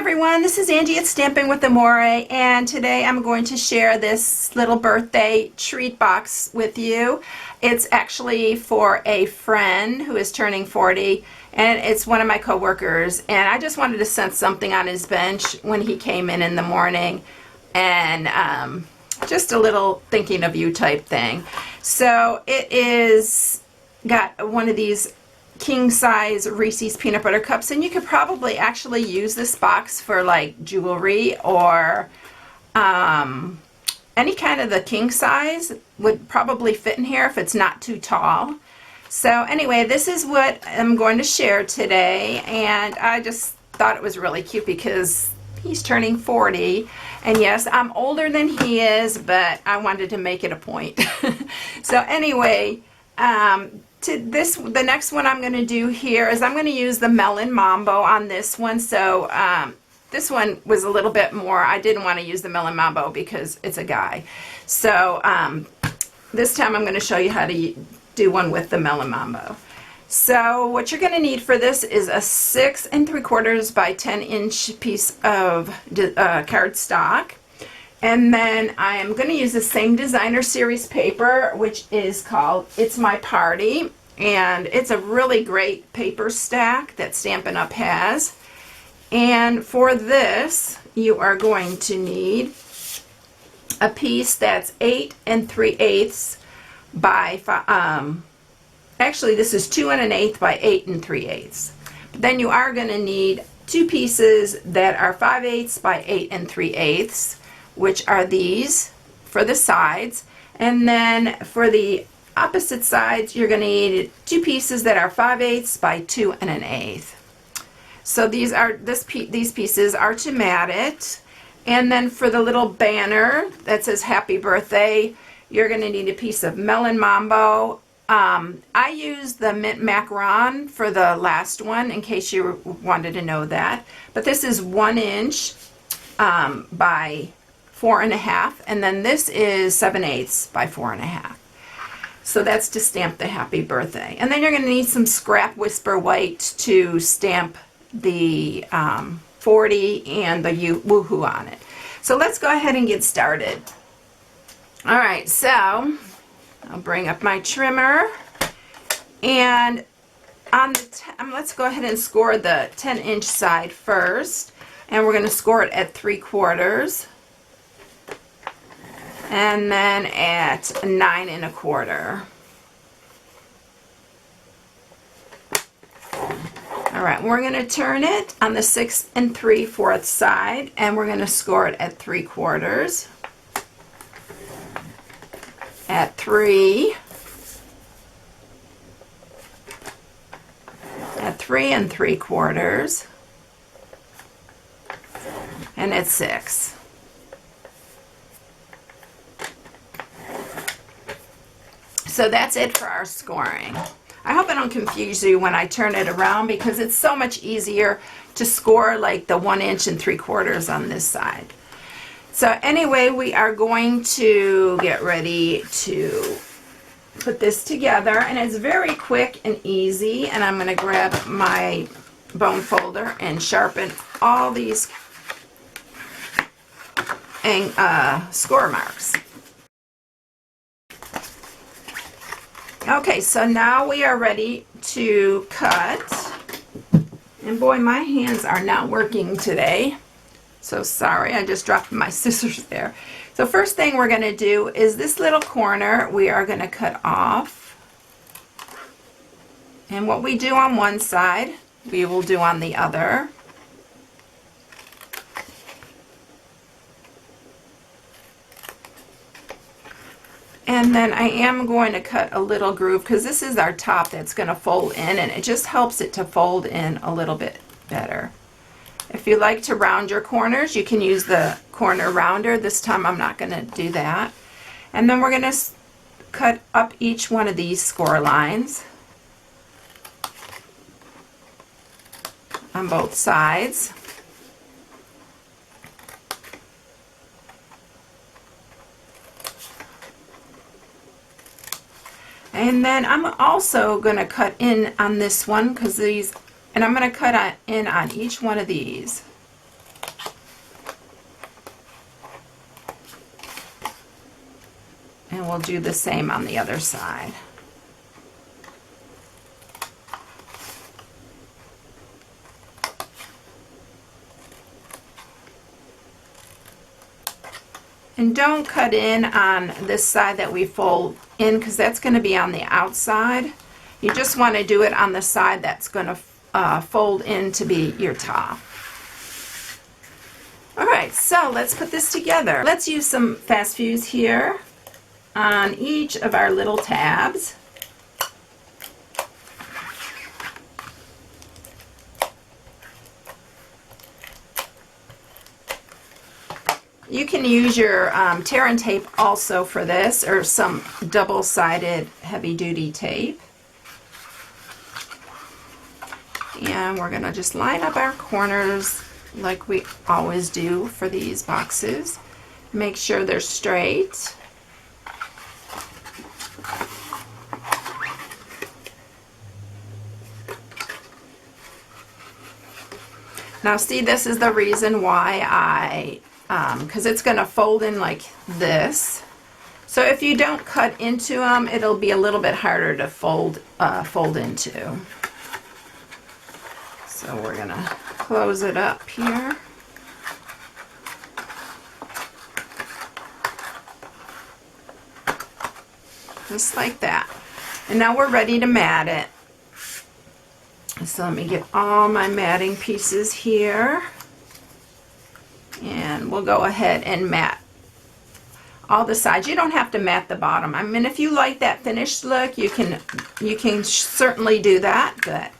everyone, this is Angie at Stamping with Amore, and today I'm going to share this little birthday treat box with you. It's actually for a friend who is turning 40, and it's one of my coworkers, and I just wanted to send something on his bench when he came in the morning, and just a little thinking of you type thing. So it is got one of these king size Reese's peanut butter cups, and you could probably actually use this box for like jewelry or any kind of the king size would probably fit in here if it's not too tall. So anyway, this is what I'm going to share today, and I just thought it was really cute because he's turning 40, and yes, I'm older than he is, but I wanted to make it a point. So anyway, the next one I'm going to do here is I'm going to use the Melon Mambo on this one. So this one was a little bit more, I didn't want to use the Melon Mambo because it's a guy. So this time I'm going to show you how to do one with the Melon Mambo. So what you're going to need for this is a 6 3/4 by 10 inch piece of cardstock. And then I am going to use the same designer series paper, which is called It's My Party. And it's a really great paper stack that Stampin' Up! Has. And for this, you are going to need a piece that's 8 3/8 by, actually this is 2 1/8 by 8 3/8. But then you are going to need two pieces that are 5/8 by 8 3/8. Which are these for the sides, and then for the opposite sides you're going to need two pieces that are 5/8 by 2 1/8. So these pieces are to mat it. And then for the little banner that says happy birthday, you're going to need a piece of Melon Mambo. I used the mint macaron for the last one in case you wanted to know that, but this is 1 inch by 4 1/2, and then this is 7/8 by 4 1/2. So that's to stamp the happy birthday. And then you're going to need some scrap Whisper White to stamp the 40 and the woohoo on it. So let's go ahead and get started. Alright, so I'll bring up my trimmer, and on the let's go ahead and score the 10 inch side first, and we're going to score it at 3/4. And then at 9 1/4. All right, we're going to turn it on the 6 3/4 side, and we're going to score it at 3/4, at 3, at 3 3/4, and at 6. So that's it for our scoring. I hope I don't confuse you when I turn it around, because it's so much easier to score like the 1 inch and 3/4 on this side. So anyway, we are going to get ready to put this together, and it's very quick and easy. And I'm going to grab my bone folder and sharpen all these score marks. Okay, so now we are ready to cut, and boy, my hands are not working today, so sorry, I just dropped my scissors there. So first thing we're going to do is this little corner we are going to cut off, and what we do on one side we will do on the other. And then I am going to cut a little groove, because this is our top that's going to fold in, and it just helps it to fold in a little bit better. If you like to round your corners, you can use the corner rounder. This time I'm not going to do that. And then we're going to cut up each one of these score lines on both sides. And then I'm also going to cut in on this one, because these, and I'm going to cut in on each one of these. And we'll do the same on the other side. And don't cut in on this side that we fold in, because that's going to be on the outside. You just want to do it on the side that's going to fold in to be your top. Alright, so let's put this together. Let's use some fast fuse here on each of our little tabs. You can use your tear and tape also for this, or some double-sided heavy-duty tape. And we're going to just line up our corners like we always do for these boxes. Make sure they're straight. Now see, this is the reason why because it's going to fold in like this. So if you don't cut into them, it'll be a little bit harder to fold into. So we're going to close it up here. Just like that. And now we're ready to mat it. So let me get all my matting pieces here. And we'll go ahead and mat all the sides. You don't have to mat the bottom. I mean, if you like that finished look, you can certainly do that, but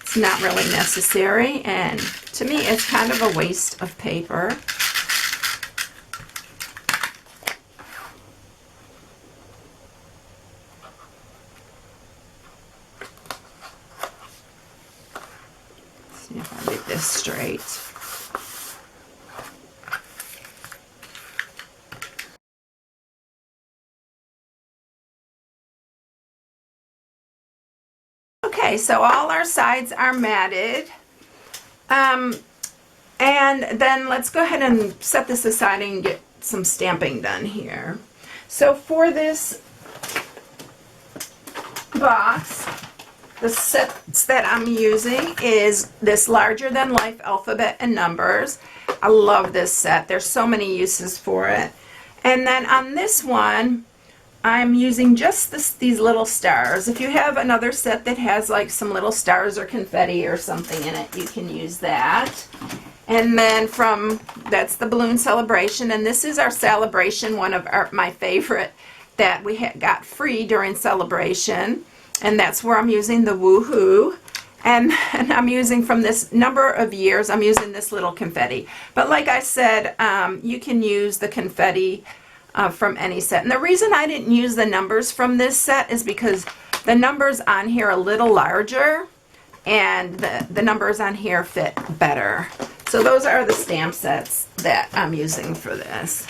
it's not really necessary. And to me, it's kind of a waste of paper. Let's see if I get this straight. Okay, so all our sides are matted. And then let's go ahead and set this aside and get some stamping done here. So for this box, the sets that I'm using is this larger than life alphabet and numbers. I love this set. There's so many uses for it. And then on this one, I'm using just these little stars. If you have another set that has like some little stars or confetti or something in it, you can use that. And then that's the balloon celebration, and this is our celebration, one of my favorite that we got free during celebration, and that's where I'm using the woohoo. And I'm using from this number of years, I'm using this little confetti. But like I said, you can use the confetti from any set. And the reason I didn't use the numbers from this set is because the numbers on here are a little larger, and the numbers on here fit better. So those are the stamp sets that I'm using for this.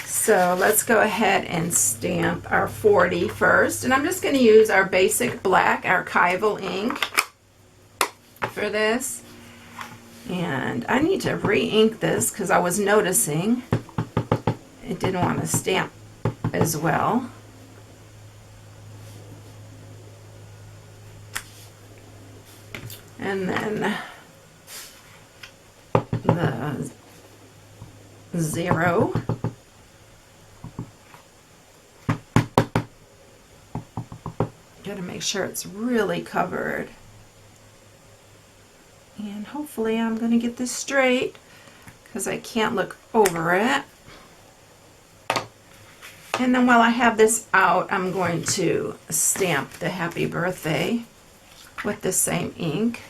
So let's go ahead and stamp our 40 first. And I'm just going to use our basic black archival ink for this. And I need to re-ink this because I was noticing it didn't want to stamp as well. And then the 0. Got to make sure it's really covered. And hopefully I'm going to get this straight because I can't look over it. And then while I have this out, I'm going to stamp the happy birthday with the same ink.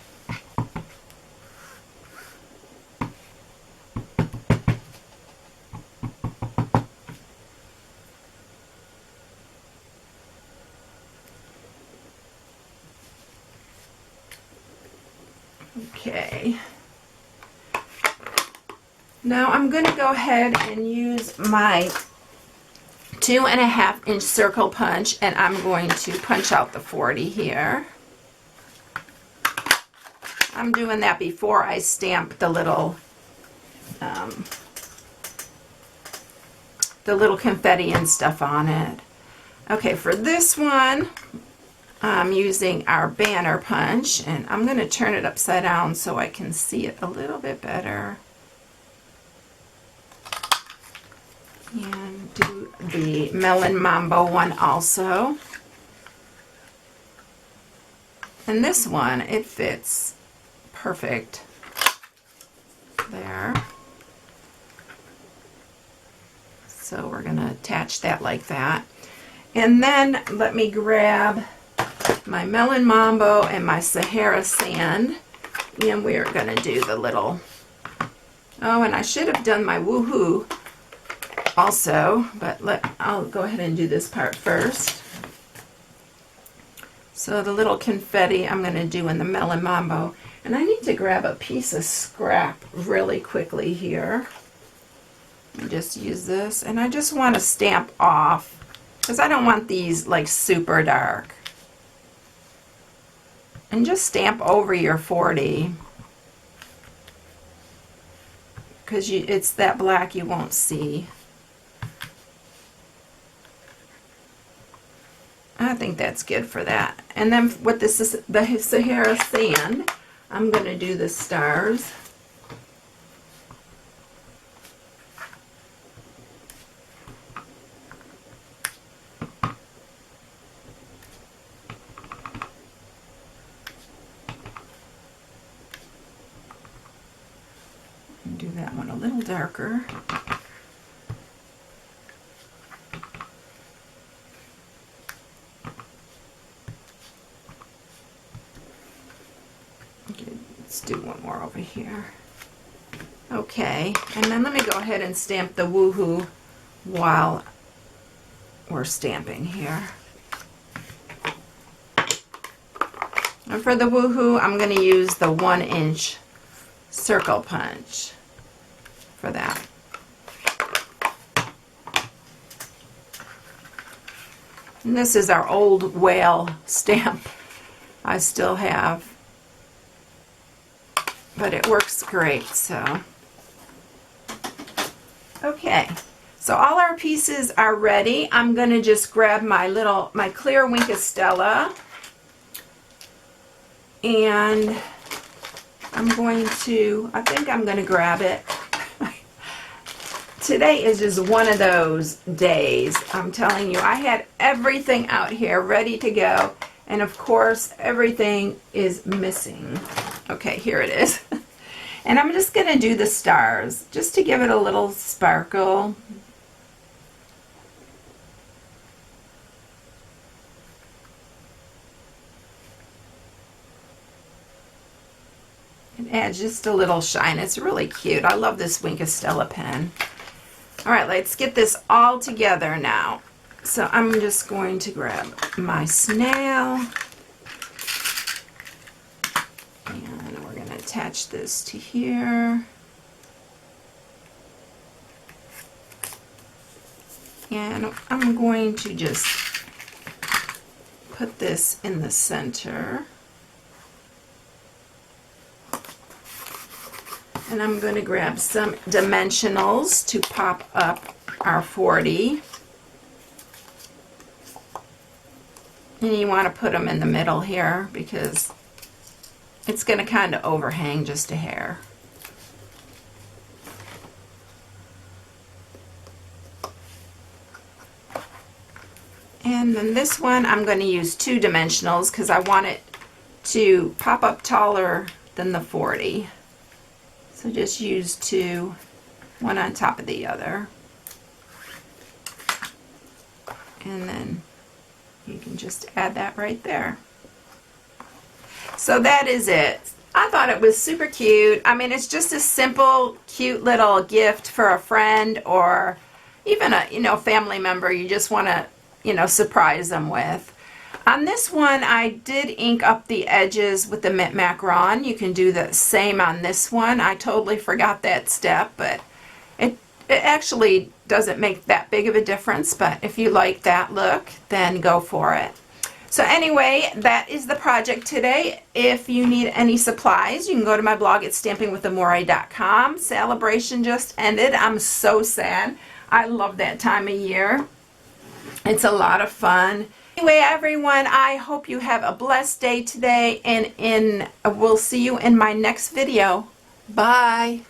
Okay. Now I'm going to go ahead and use my 2.5 inch circle punch, and I'm going to punch out the 40 here. I'm doing that before I stamp the little confetti and stuff on it. Okay, for this one, I'm using our banner punch, and I'm going to turn it upside down so I can see it a little bit better. And do the Melon Mambo one also. And this one, it fits perfect there. So we're going to attach that like that. And then let me grab my Melon Mambo and my Sahara Sand. And we're going to do the little... Oh, and I should have done my woohoo also, but I'll go ahead and do this part first. So the little confetti I'm going to do in the Melon Mambo. And I need to grab a piece of scrap really quickly here. And just use this. And I just want to stamp off, because I don't want these like super dark. And just stamp over your 40. Because it's that black you won't see. I think that's good for that. And then with the Sahara Sand, I'm going to do the stars. And do that one a little darker. Let's do one more over here. Okay, and then let me go ahead and stamp the woohoo while we're stamping here. And for the woohoo, I'm going to use the 1-inch circle punch for that. And this is our old whale stamp I still have. But it works great, so. Okay, so all our pieces are ready. I'm going to just grab my clear Wink of Stella, and I think I'm going to grab it. Today is just one of those days. I'm telling you, I had everything out here ready to go, and of course, everything is missing. Okay, here it is. And I'm just going to do the stars, just to give it a little sparkle. It adds just a little shine. It's really cute. I love this Wink of Stella pen. All right, let's get this all together now. So I'm just going to grab my snail. And we're going to attach this to here. And I'm going to just put this in the center. And I'm going to grab some dimensionals to pop up our 40. And you want to put them in the middle here because it's going to kind of overhang just a hair. And then this one I'm going to use 2 dimensionals because I want it to pop up taller than the 40. So just use 2, one on top of the other. And then you can just add that right there. So that is it. I thought it was super cute. I mean, it's just a simple, cute little gift for a friend or even a, family member you just want to, surprise them with. On this one, I did ink up the edges with the mint macaron. You can do the same on this one. I totally forgot that step, but it actually doesn't make that big of a difference. But if you like that look, then go for it. So anyway, that is the project today. If you need any supplies, you can go to my blog at stampingwithamore.com. Celebration just ended. I'm so sad. I love that time of year. It's a lot of fun. Anyway, everyone, I hope you have a blessed day today, and we'll see you in my next video. Bye.